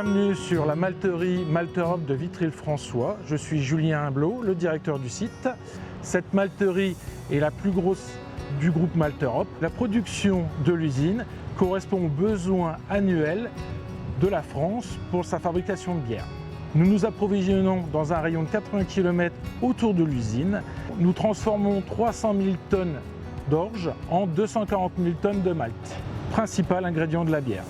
Bienvenue sur la malterie Malte Europe de Vitry-le-François. Je suis Julien Humblot, le directeur du site. Cette malterie est la plus grosse du groupe Malte Europe. La production de l'usine correspond aux besoins annuels de la France pour sa fabrication de bière. Nous nous approvisionnons dans un rayon de 80 km autour de l'usine. Nous transformons 300 000 tonnes d'orge en 240 000 tonnes de malt, principal ingrédient de la bière.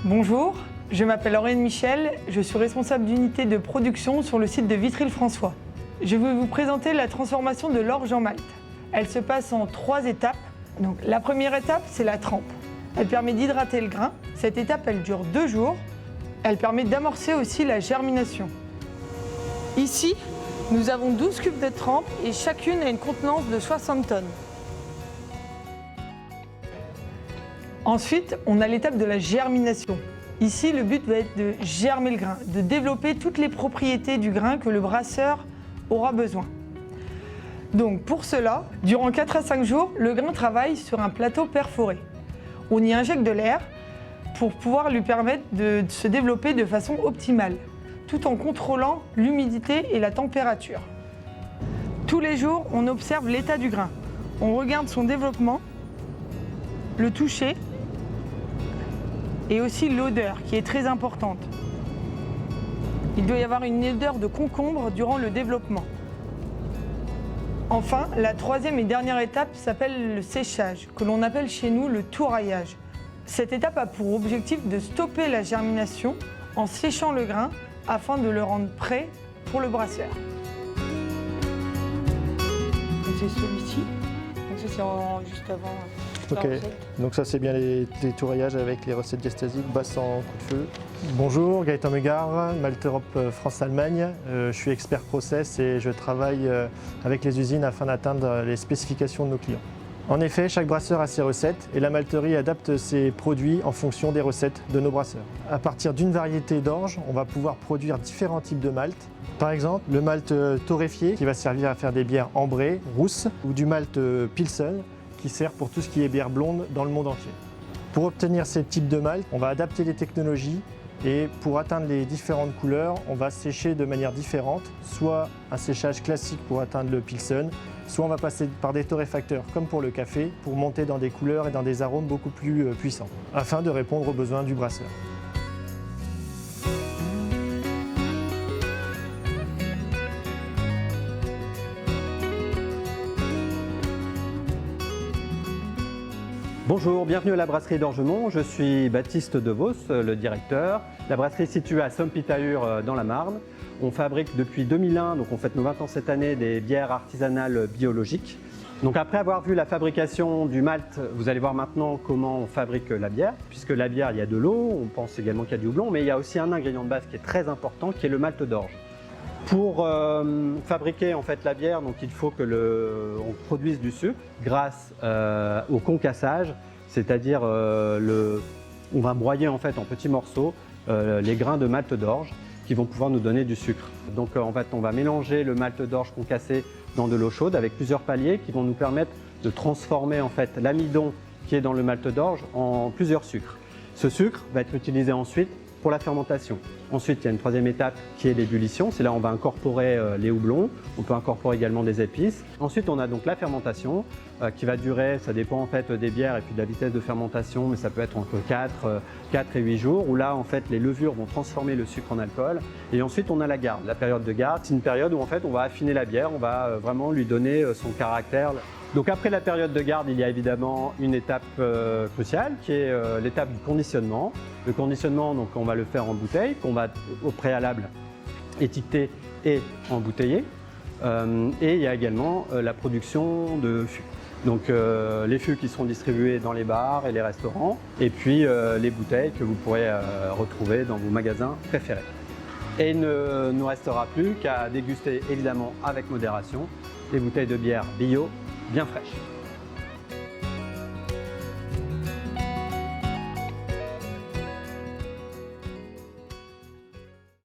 Bonjour, je m'appelle Aurélie Michel, je suis responsable d'unité de production sur le site de Vitry-le-François. Je vais vous présenter la transformation de l'orge en malt. Elle se passe en 3 étapes. Donc, la première étape, c'est la trempe. Elle permet d'hydrater le grain. Cette étape, elle dure 2 jours. Elle permet d'amorcer aussi la germination. Ici, nous avons 12 cubes de trempe et chacune a une contenance de 60 tonnes. Ensuite, on a l'étape de la germination. Ici, le but va être de germer le grain, de développer toutes les propriétés du grain que le brasseur aura besoin. Donc pour cela, durant 4 à 5 jours, le grain travaille sur un plateau perforé. On y injecte de l'air pour pouvoir lui permettre de se développer de façon optimale, tout en contrôlant l'humidité et la température. Tous les jours, on observe l'état du grain. On regarde son développement, le toucher, et aussi l'odeur qui est très importante. Il doit y avoir une odeur de concombre durant le développement. Enfin, la 3e et dernière étape s'appelle le séchage, que l'on appelle chez nous le touraillage. Cette étape a pour objectif de stopper la germination en séchant le grain afin de le rendre prêt pour le brasseur. C'est celui-ci, donc ça c'est juste avant. Ok, donc ça c'est bien les touraillages avec les recettes diastasiques, basses en coup de feu. Bonjour, Gaëtan Megard, Malte Europe France-Allemagne. Je suis expert process et je travaille avec les usines afin d'atteindre les spécifications de nos clients. En effet, chaque brasseur a ses recettes et la malterie adapte ses produits en fonction des recettes de nos brasseurs. À partir d'une variété d'orge, on va pouvoir produire différents types de malt. Par exemple, le malt torréfié qui va servir à faire des bières ambrées, rousses, ou du malt pilsen qui sert pour tout ce qui est bière blonde dans le monde entier. Pour obtenir ces types de malt, on va adapter les technologies et pour atteindre les différentes couleurs, on va sécher de manière différente, soit un séchage classique pour atteindre le pilsen, soit on va passer par des torréfacteurs comme pour le café pour monter dans des couleurs et dans des arômes beaucoup plus puissants, afin de répondre aux besoins du brasseur. Bonjour, bienvenue à la brasserie d'Orgemont. Je suis Baptiste Devos, le directeur. La brasserie est située à Somme-Pitahur dans la Marne. On fabrique depuis 2001, donc on fête nos 20 ans cette année, des bières artisanales biologiques. Donc après avoir vu la fabrication du malt, vous allez voir maintenant comment on fabrique la bière. Puisque la bière, il y a de l'eau, on pense également qu'il y a du houblon, mais il y a aussi un ingrédient de base qui est très important, qui est le malt d'orge. Pour fabriquer en fait la bière, donc il faut que on produise du sucre grâce au concassage, c'est-à-dire on va broyer en fait en petits morceaux les grains de malt d'orge qui vont pouvoir nous donner du sucre. Donc en fait on va mélanger le malt d'orge concassé dans de l'eau chaude avec plusieurs paliers qui vont nous permettre de transformer en fait l'amidon qui est dans le malt d'orge en plusieurs sucres. Ce sucre va être utilisé ensuite pour la fermentation. Ensuite, il y a une 3e étape qui est l'ébullition. C'est là où on va incorporer les houblons. On peut incorporer également des épices. Ensuite, on a donc la fermentation qui va durer, ça dépend en fait des bières et puis de la vitesse de fermentation, mais ça peut être entre 4 et 8 jours, où là, en fait, les levures vont transformer le sucre en alcool. Et ensuite, on a la garde. La période de garde, c'est une période où en fait, on va affiner la bière, on va vraiment lui donner son caractère. Donc après la période de garde, il y a évidemment une étape cruciale qui est l'étape du conditionnement. Le conditionnement, donc, on va le faire en bouteille, qu'on va au préalable étiqueter et embouteiller. Et il y a également la production de fûts. Donc les fûts qui seront distribués dans les bars et les restaurants, et puis les bouteilles que vous pourrez retrouver dans vos magasins préférés. Et il ne nous restera plus qu'à déguster évidemment avec modération les bouteilles de bière bio bien fraîches.